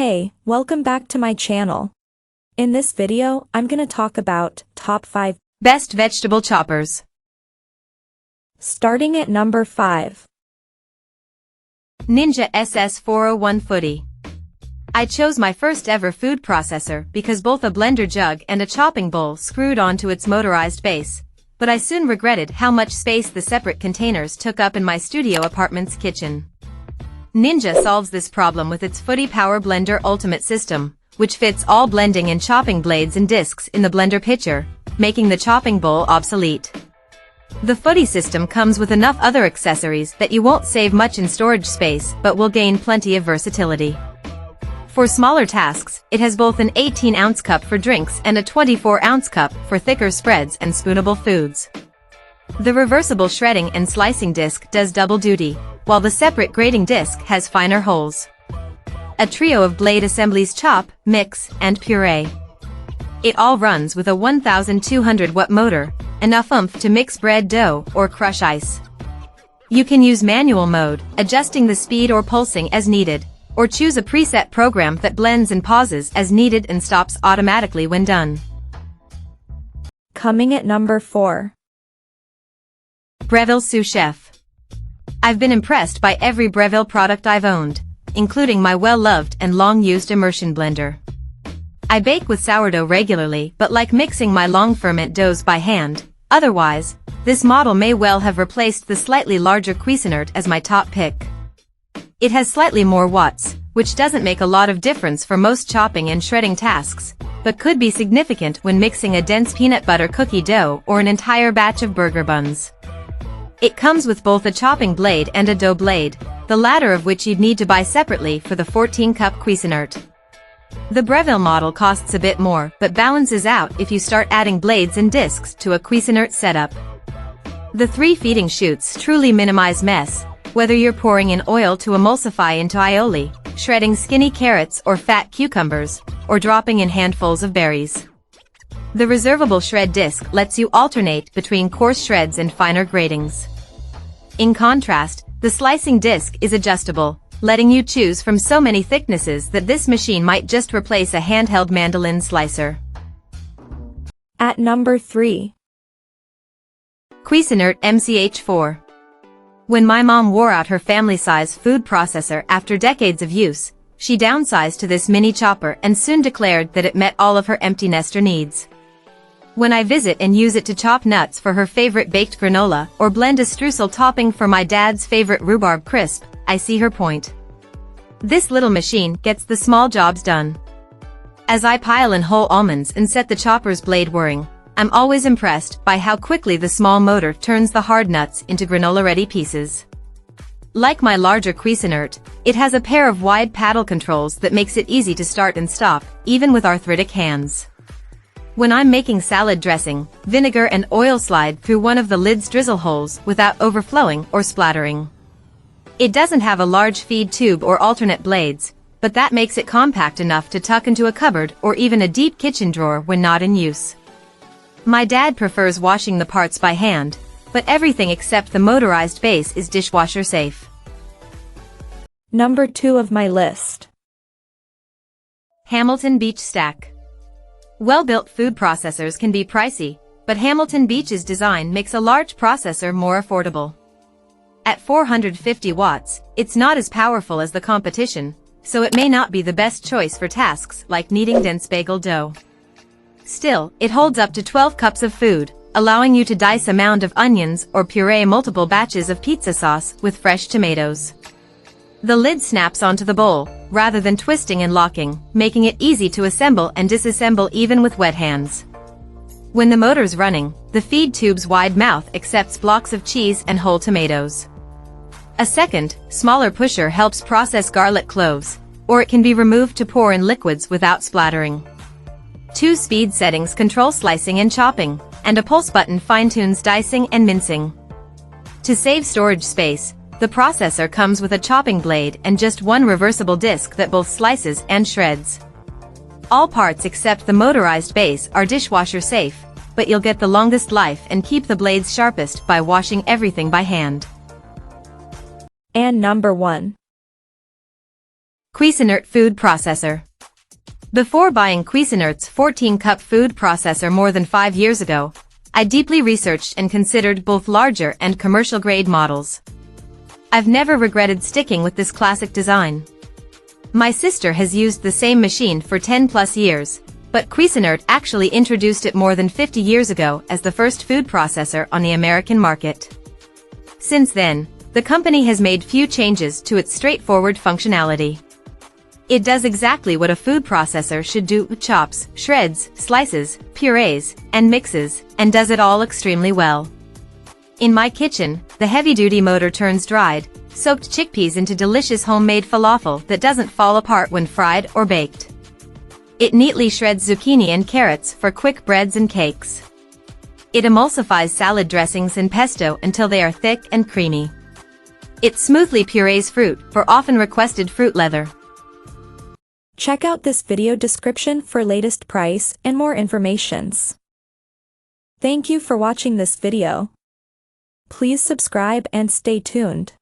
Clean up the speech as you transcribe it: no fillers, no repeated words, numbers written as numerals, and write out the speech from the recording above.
Hey, welcome back to my channel. In this video, I'm gonna talk about top 5 best vegetable choppers. Starting at number 5. Ninja SS401 Foodi. I chose my first ever food processor because both a blender jug and a chopping bowl screwed onto its motorized base, but I soon regretted how much space the separate containers took up in my studio apartment's kitchen. Ninja solves this problem with its Foodi Power Blender Ultimate System, which fits all blending and chopping blades and discs in the blender pitcher, making the chopping bowl obsolete. The Foodi system comes with enough other accessories that you won't save much in storage space but will gain plenty of versatility. For smaller tasks, it has both an 18-ounce cup for drinks and a 24-ounce cup for thicker spreads and spoonable foods. The reversible shredding and slicing disc does double duty, while the separate grating disc has finer holes. A trio of blade assemblies chop, mix, and puree. It all runs with a 1200-watt motor, enough oomph to mix bread dough or crush ice. You can use manual mode, adjusting the speed or pulsing as needed, or choose a preset program that blends and pauses as needed and stops automatically when done. Coming at number 4. Breville Sous Chef. I've been impressed by every Breville product I've owned, including my well-loved and long-used immersion blender. I bake with sourdough regularly but like mixing my long ferment doughs by hand. Otherwise, this model may well have replaced the slightly larger Cuisinart as my top pick. It has slightly more watts, which doesn't make a lot of difference for most chopping and shredding tasks, but could be significant when mixing a dense peanut butter cookie dough or an entire batch of burger buns. It comes with both a chopping blade and a dough blade, the latter of which you'd need to buy separately for the 14-cup Cuisinart. The Breville model costs a bit more but balances out if you start adding blades and discs to a Cuisinart setup. The 3 feeding chutes truly minimize mess, whether you're pouring in oil to emulsify into aioli, shredding skinny carrots or fat cucumbers, or dropping in handfuls of berries. The reservable shred disc lets you alternate between coarse shreds and finer gratings. In contrast, the slicing disc is adjustable, letting you choose from so many thicknesses that this machine might just replace a handheld mandolin slicer. At number 3. Cuisinart MCH4. When my mom wore out her family-size food processor after decades of use, she downsized to this mini chopper and soon declared that it met all of her empty nester needs. When I visit and use it to chop nuts for her favorite baked granola or blend a streusel topping for my dad's favorite rhubarb crisp, I see her point. This little machine gets the small jobs done. As I pile in whole almonds and set the chopper's blade whirring, I'm always impressed by how quickly the small motor turns the hard nuts into granola-ready pieces. Like my larger Cuisinart, it has a pair of wide paddle controls that makes it easy to start and stop, even with arthritic hands. When I'm making salad dressing, vinegar and oil slide through one of the lid's drizzle holes without overflowing or splattering. It doesn't have a large feed tube or alternate blades, but that makes it compact enough to tuck into a cupboard or even a deep kitchen drawer when not in use. My dad prefers washing the parts by hand, but everything except the motorized base is dishwasher safe. Number 2 of my list. Hamilton Beach Stack. Well-built food processors can be pricey, but Hamilton Beach's design makes a large processor more affordable. At 450 watts, it's not as powerful as the competition, so it may not be the best choice for tasks like kneading dense bagel dough. Still, it holds up to 12 cups of food, allowing you to dice a mound of onions or puree multiple batches of pizza sauce with fresh tomatoes. The lid snaps onto the bowl, rather than twisting and locking, making it easy to assemble and disassemble even with wet hands. When the motor's running, the feed tube's wide mouth accepts blocks of cheese and whole tomatoes. A second, smaller pusher helps process garlic cloves, or it can be removed to pour in liquids without splattering. 2 speed settings control slicing and chopping, and a pulse button fine-tunes dicing and mincing. To save storage space, the processor comes with a chopping blade and just one reversible disc that both slices and shreds. All parts except the motorized base are dishwasher safe, but you'll get the longest life and keep the blades sharpest by washing everything by hand. And number 1. Cuisinart food processor. Before buying Cuisinart's 14-cup food processor more than 5 years ago, I deeply researched and considered both larger and commercial-grade models. I've never regretted sticking with this classic design. My sister has used the same machine for 10+ years, but Cuisinart actually introduced it more than 50 years ago as the first food processor on the American market. Since then, the company has made few changes to its straightforward functionality. It does exactly what a food processor should do: chops, shreds, slices, purees, and mixes, and does it all extremely well. In my kitchen, the heavy-duty motor turns dried, soaked chickpeas into delicious homemade falafel that doesn't fall apart when fried or baked. It neatly shreds zucchini and carrots for quick breads and cakes. It emulsifies salad dressings and pesto until they are thick and creamy. It smoothly purees fruit for often requested fruit leather. Check out this video description for latest price and more informations. Thank you for watching this video. Please subscribe and stay tuned.